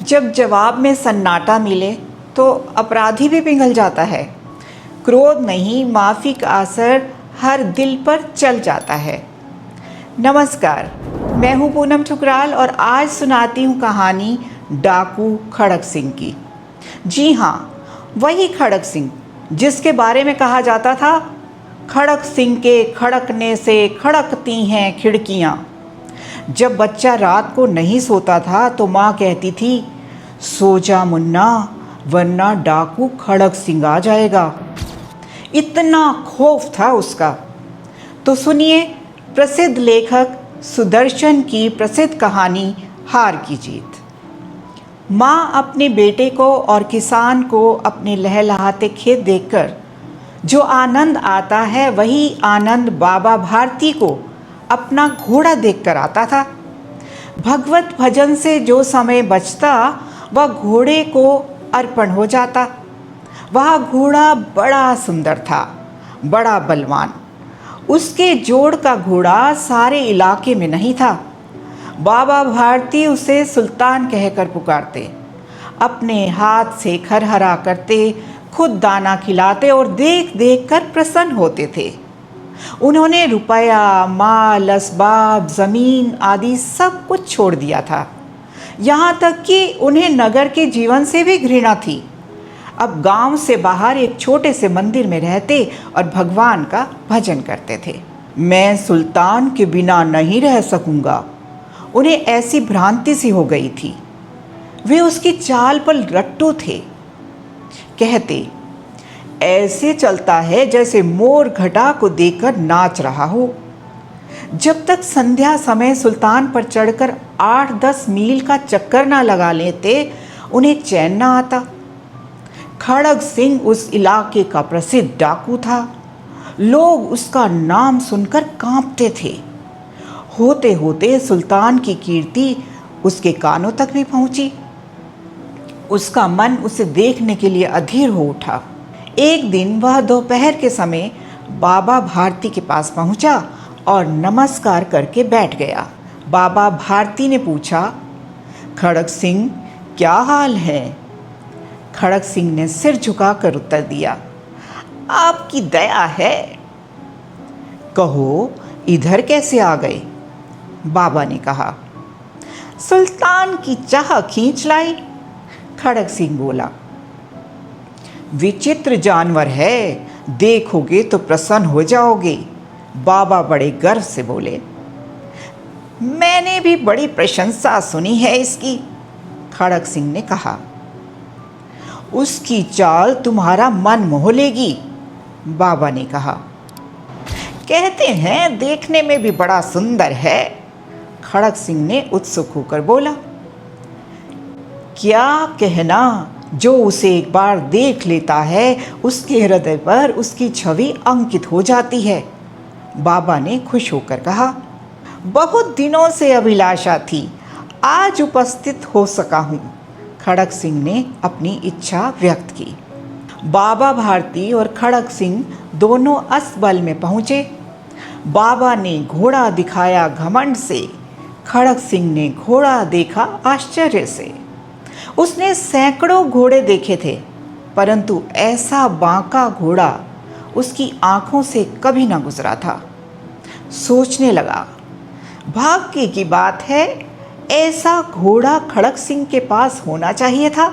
जब जवाब में सन्नाटा मिले तो अपराधी भी पिघल जाता है। क्रोध नहीं, माफ़ी का असर हर दिल पर चल जाता है। नमस्कार, मैं हूँ पूनम ठुकराल और आज सुनाती हूँ कहानी डाकू खड़क सिंह की। जी हाँ, वही खड़क सिंह जिसके बारे में कहा जाता था, खड़क सिंह के खड़कने से खड़कती हैं खिड़कियाँ। जब बच्चा रात को नहीं सोता था तो माँ कहती थी, सो जा मुन्ना, वरना डाकू खड़क सिंह आ जाएगा। इतना खौफ था उसका। तो सुनिए प्रसिद्ध लेखक सुदर्शन की प्रसिद्ध कहानी हार की जीत। माँ अपने बेटे को और किसान को अपने लहलहाते खेत देखकर जो आनंद आता है, वही आनंद बाबा भारती को अपना घोड़ा देखकर आता था। भगवत भजन से जो समय बचता वह घोड़े को अर्पण हो जाता। वह घोड़ा बड़ा सुंदर था, बड़ा बलवान। उसके जोड़ का घोड़ा सारे इलाके में नहीं था। बाबा भारती उसे सुल्तान कहकर पुकारते, अपने हाथ से खरहरा करते, खुद दाना खिलाते और देख देख कर प्रसन्न होते थे। उन्होंने रुपया, माल, असबाब, ज़मीन आदि सब कुछ छोड़ दिया था। यहाँ तक कि उन्हें नगर के जीवन से भी घृणा थी। अब गांव से बाहर एक छोटे से मंदिर में रहते और भगवान का भजन करते थे। मैं सुल्तान के बिना नहीं रह सकूंगा, उन्हें ऐसी भ्रांति सी हो गई थी। वे उसकी चाल पर रट्टू थे। कहते, ऐसे चलता है जैसे मोर घटा को देखकर नाच रहा हो। जब तक संध्या समय सुल्तान पर चढ़कर 8-10 मील का चक्कर ना लगा लेते, उन्हें चैन ना आता। खड़क सिंह उस इलाके का प्रसिद्ध डाकू था। लोग उसका नाम सुनकर कांपते थे। होते होते सुल्तान की कीर्ति उसके कानों तक भी पहुंची। उसका मन उसे देखने के लिए अधीर हो उठा। एक दिन वह दोपहर के समय बाबा भारती के पास पहुंचा और नमस्कार करके बैठ गया। बाबा भारती ने पूछा, खड़क सिंह क्या हाल है? खड़क सिंह ने सिर झुकाकर उत्तर दिया, आपकी दया है। कहो, इधर कैसे आ गए? बाबा ने कहा, सुल्तान की चाह खींच लाई। खड़क सिंह बोला, विचित्र जानवर है, देखोगे तो प्रसन्न हो जाओगे। बाबा बड़े गर्व से बोले, मैंने भी बड़ी प्रशंसा सुनी है इसकी। खड़क सिंह ने कहा, उसकी चाल तुम्हारा मन मोह लेगी। बाबा ने कहा, कहते हैं देखने में भी बड़ा सुंदर है। खड़क सिंह ने उत्सुक होकर बोला, क्या कहना, जो उसे एक बार देख लेता है उसके हृदय पर उसकी छवि अंकित हो जाती है। बाबा ने खुश होकर कहा, बहुत दिनों से अभिलाषा थी, आज उपस्थित हो सका हूँ। खड़क सिंह ने अपनी इच्छा व्यक्त की। बाबा भारती और खड़क सिंह दोनों अस्तबल में पहुँचे। बाबा ने घोड़ा दिखाया घमंड से, खड़क सिंह ने घोड़ा देखा आश्चर्य से। उसने सैकड़ों घोड़े देखे थे, परंतु ऐसा बांका घोड़ा उसकी आंखों से कभी ना गुजरा था। सोचने लगा, भाग्य की बात है, ऐसा घोड़ा खड़क सिंह के पास होना चाहिए था।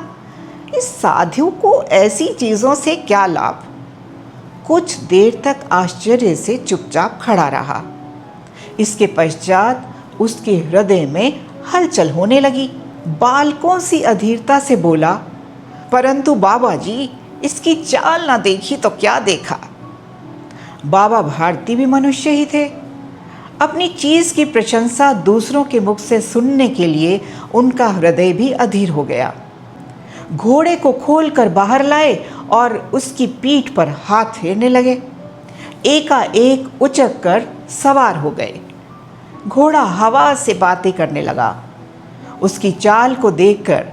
इस साधु को ऐसी चीज़ों से क्या लाभ? कुछ देर तक आश्चर्य से चुपचाप खड़ा रहा। इसके पश्चात उसके हृदय में हलचल होने लगी। बालकों सी अधीरता से बोला, परंतु बाबा जी, इसकी चाल ना देखी तो क्या देखा? बाबा भारती भी मनुष्य ही थे। अपनी चीज़ की प्रशंसा दूसरों के मुख से सुनने के लिए उनका हृदय भी अधीर हो गया। घोड़े को खोलकर बाहर लाए और उसकी पीठ पर हाथ फेरने लगे। एकाएक उचक कर सवार हो गए। घोड़ा हवा से बातें करने लगा। उसकी चाल को देखकर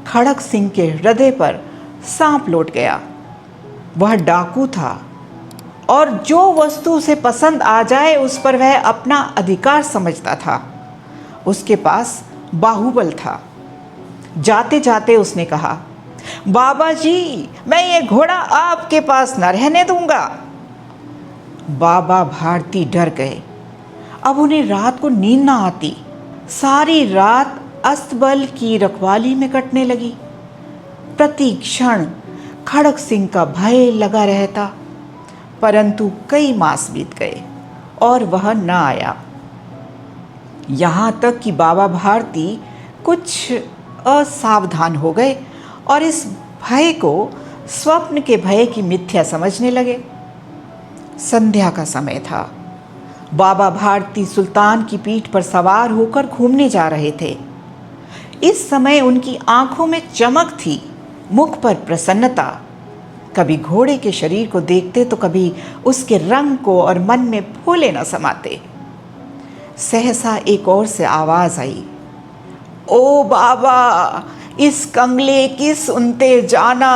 खड़क सिंह के हृदय पर सांप लौट गया। वह डाकू था और जो वस्तु उसे पसंद आ जाए उस पर वह अपना अधिकार समझता था। उसके पास बाहुबल था। जाते जाते उसने कहा, बाबा जी, मैं ये घोड़ा आपके पास न रहने दूंगा। बाबा भारती डर गए। अब उन्हें रात को नींद ना आती। सारी रात अस्तबल की रखवाली में कटने लगी। प्रति क्षण खड़क सिंह का भय लगा रहता। परंतु कई मास बीत गए और वह न आया। यहाँ तक कि बाबा भारती कुछ असावधान हो गए और इस भय को स्वप्न के भय की मिथ्या समझने लगे। संध्या का समय था। बाबा भारती सुल्तान की पीठ पर सवार होकर घूमने जा रहे थे। इस समय उनकी आंखों में चमक थी, मुख पर प्रसन्नता। कभी घोड़े के शरीर को देखते तो कभी उसके रंग को और मन में फूले न समाते। सहसा एक ओर से आवाज आई, ओ बाबा, इस कंगले की सुनते जाना।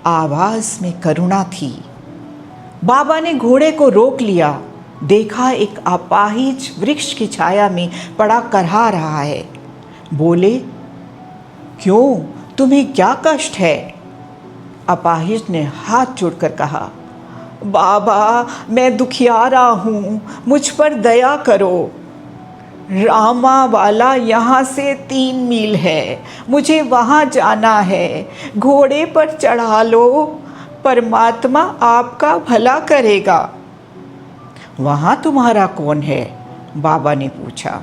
आवाज में करुणा थी। बाबा ने घोड़े को रोक लिया। देखा एक अपाहिज वृक्ष की छाया में पड़ा करहा रहा है। बोले, क्यों, तुम्हें क्या कष्ट है? अपाहिज ने हाथ जोड़कर कहा, बाबा, मैं दुखियारा हूँ, मुझ पर दया करो। रामा वाला यहाँ से 3 मील है, मुझे वहाँ जाना है, घोड़े पर चढ़ा लो, परमात्मा आपका भला करेगा। वहाँ तुम्हारा कौन है? बाबा ने पूछा।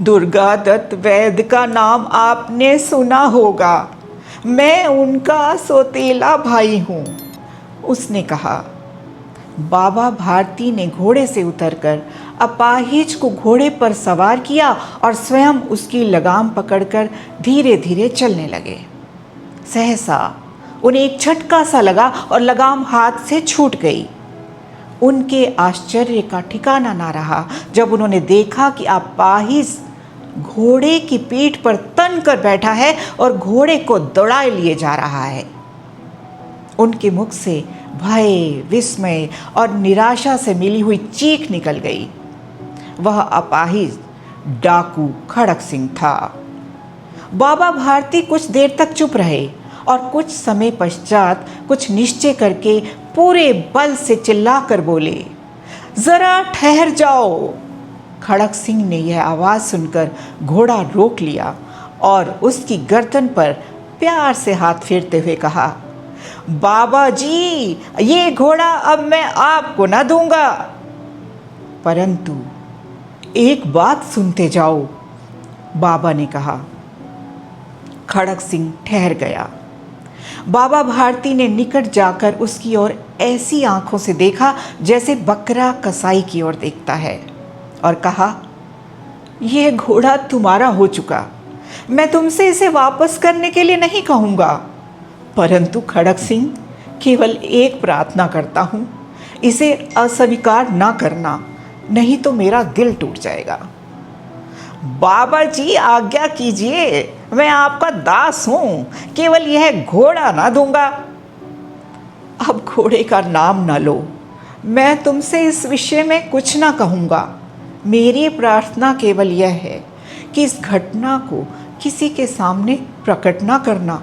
दुर्गा दत्त वैद्य का नाम आपने सुना होगा, मैं उनका सौतेला भाई हूँ, उसने कहा। बाबा भारती ने घोड़े से उतरकर अपाहिज को घोड़े पर सवार किया और स्वयं उसकी लगाम पकड़कर धीरे धीरे चलने लगे। सहसा उन्हें एक झटका सा लगा और लगाम हाथ से छूट गई। उनके आश्चर्य का ठिकाना ना रहा जब उन्होंने देखा कि अपाहिज घोड़े की पीठ पर तन कर बैठा है और घोड़े को दौड़ाए लिए जा रहा है। उनके मुख से भय, विस्मय और निराशा से मिली हुई चीख निकल गई। वह अपाहिज डाकू खड़क सिंह था। बाबा भारती कुछ देर तक चुप रहे और कुछ समय पश्चात कुछ निश्चय करके पूरे बल से चिल्लाकर बोले, जरा ठहर जाओ। खड़क सिंह ने यह आवाज़ सुनकर घोड़ा रोक लिया और उसकी गर्दन पर प्यार से हाथ फेरते हुए कहा, बाबा जी, ये घोड़ा अब मैं आपको ना दूंगा। परंतु एक बात सुनते जाओ, बाबा ने कहा। खड़क सिंह ठहर गया। बाबा भारती ने निकट जाकर उसकी ओर ऐसी आंखों से देखा जैसे बकरा कसाई की ओर देखता है और कहा, यह घोड़ा तुम्हारा हो चुका, मैं तुमसे इसे वापस करने के लिए नहीं कहूँगा, परंतु खड़क सिंह, केवल एक प्रार्थना करता हूँ, इसे अस्वीकार ना करना, नहीं तो मेरा दिल टूट जाएगा। बाबा जी, आज्ञा कीजिए, मैं आपका दास हूँ, केवल यह घोड़ा ना दूंगा। अब घोड़े का नाम ना लो, मैं तुमसे इस विषय में कुछ ना कहूँगा। मेरी प्रार्थना केवल यह है कि इस घटना को किसी के सामने प्रकट ना करना।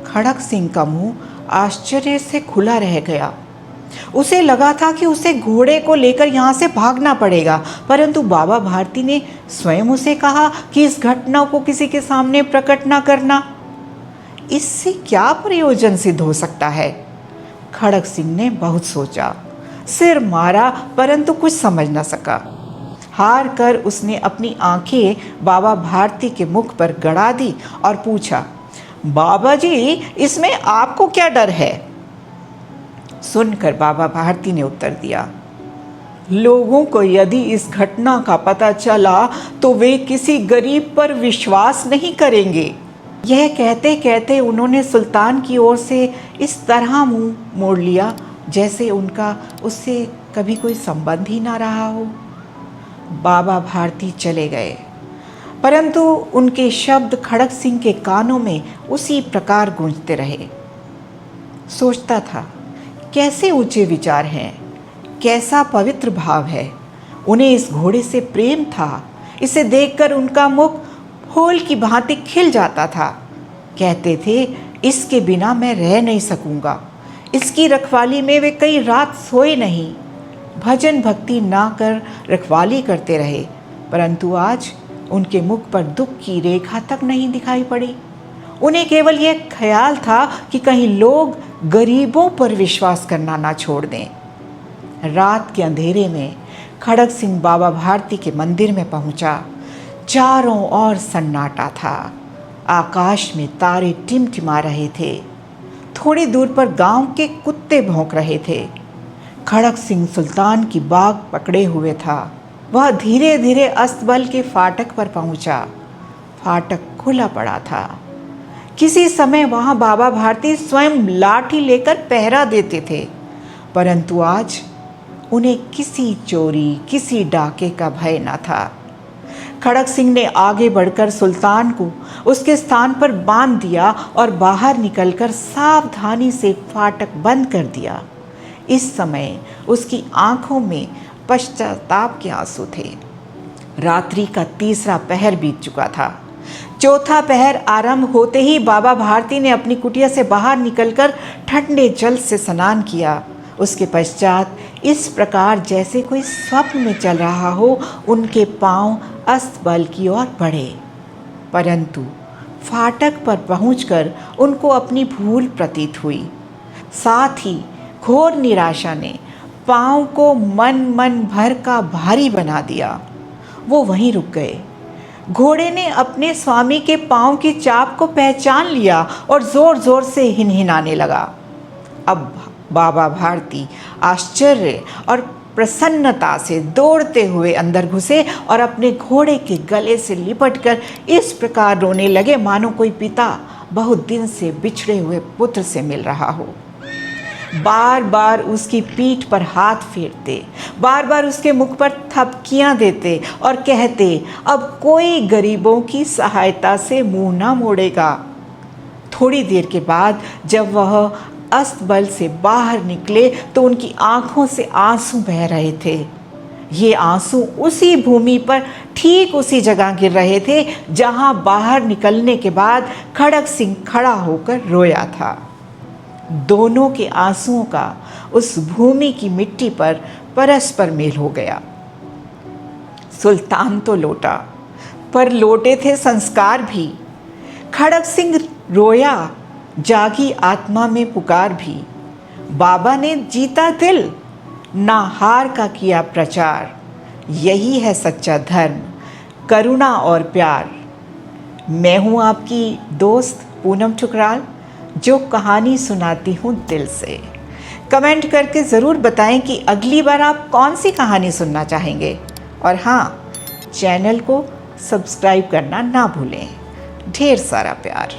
खड़क सिंह का मुंह आश्चर्य से खुला रह गया। उसे लगा था कि उसे घोड़े को लेकर यहाँ से भागना पड़ेगा, परंतु बाबा भारती ने स्वयं उसे कहा कि इस घटना को किसी के सामने प्रकट ना करना। इससे क्या प्रयोजन सिद्ध हो सकता है? खड़क सिंह ने बहुत सोचा, सिर मारा, परंतु कुछ समझ न सका। हार कर उसने अपनी आंखें बाबा भारती के मुख पर गड़ा दी और पूछा, बाबा जी, इसमें आपको क्या डर है? सुनकर बाबा भारती ने उत्तर दिया, लोगों को यदि इस घटना का पता चला तो वे किसी गरीब पर विश्वास नहीं करेंगे। यह कहते कहते उन्होंने सुल्तान की ओर से इस तरह मुंह मोड़ लिया जैसे उनका उससे कभी कोई संबंध ही ना रहा हो। बाबा भारती चले गए, परंतु उनके शब्द खड़क सिंह के कानों में उसी प्रकार गूंजते रहे। सोचता था, कैसे ऊंचे विचार हैं, कैसा पवित्र भाव है। उन्हें इस घोड़े से प्रेम था। इसे देखकर उनका मुख फूल की भांति खिल जाता था। कहते थे, इसके बिना मैं रह नहीं सकूंगा। इसकी रखवाली में वे कई रात सोए नहीं। भजन भक्ति ना कर रखवाली करते रहे, परंतु आज उनके मुख पर दुख की रेखा तक नहीं दिखाई पड़ी। उन्हें केवल यह ख्याल था कि कहीं लोग गरीबों पर विश्वास करना ना छोड़ दें। रात के अंधेरे में खड़ग सिंह बाबा भारती के मंदिर में पहुंचा। चारों ओर सन्नाटा था। आकाश में तारे टिमटिमा रहे थे। थोड़ी दूर पर गांव के कुत्ते भौंक रहे थे। खड़ग सिंह सुल्तान की बाग पकड़े हुए था। वह धीरे धीरे अस्तबल के फाटक पर पहुंचा। फाटक खुला पड़ा था। किसी समय वहां बाबा भारती स्वयं लाठी लेकर पहरा देते थे, परंतु आज उन्हें किसी चोरी, किसी डाके का भय न था। खड़ग सिंह ने आगे बढ़कर सुल्तान को उसके स्थान पर बांध दिया और बाहर निकलकर सावधानी से फाटक बंद कर दिया। इस समय उसकी आंखों में पश्चाताप के आंसू थे। रात्रि का तीसरा पहर बीत चुका था। चौथा पहर आरंभ होते ही बाबा भारती ने अपनी कुटिया से बाहर निकलकर ठंडे जल से स्नान किया। उसके पश्चात इस प्रकार जैसे कोई स्वप्न में चल रहा हो, उनके पांव अस्तबल की ओर बढ़े, परंतु फाटक पर पहुंचकर उनको अपनी भूल प्रतीत हुई। साथ ही घोर निराशा ने पांव को मन भर का भारी बना दिया। वो वहीं रुक गए। घोड़े ने अपने स्वामी के पांव की चाप को पहचान लिया और जोर जोर से हिनहिनाने लगा। अब बाबा भारती आश्चर्य और प्रसन्नता से दौड़ते हुए अंदर घुसे और अपने घोड़े के गले से लिपटकर इस प्रकार रोने लगे मानो कोई पिता बहुत दिन से बिछड़े हुए पुत्र से मिल रहा हो। बार बार उसकी पीठ पर हाथ फेरते, बार बार उसके मुख पर थपकियां देते और कहते, अब कोई गरीबों की सहायता से मुंह ना मोड़ेगा। थोड़ी देर के बाद जब वह अस्तबल से बाहर निकले तो उनकी आंखों से आंसू बह रहे थे। ये आंसू उसी भूमि पर ठीक उसी जगह गिर रहे थे जहां बाहर निकलने के बाद खड़ग सिंह खड़ा होकर रोया था। दोनों के आंसुओं का उस भूमि की मिट्टी पर परस्पर मेल हो गया। सुल्तान तो लौटा, पर लौटे थे संस्कार भी। खड़ग सिंह रोया, जागी आत्मा में पुकार भी। बाबा ने जीता दिल, ना हार का किया प्रचार। यही है सच्चा धर्म, करुणा और प्यार। मैं हूँ आपकी दोस्त पूनम ठुकराल, जो कहानी सुनाती हूँ दिल से। कमेंट करके ज़रूर बताएं कि अगली बार आप कौन सी कहानी सुनना चाहेंगे। और हाँ, चैनल को सब्सक्राइब करना ना भूलें। ढेर सारा प्यार।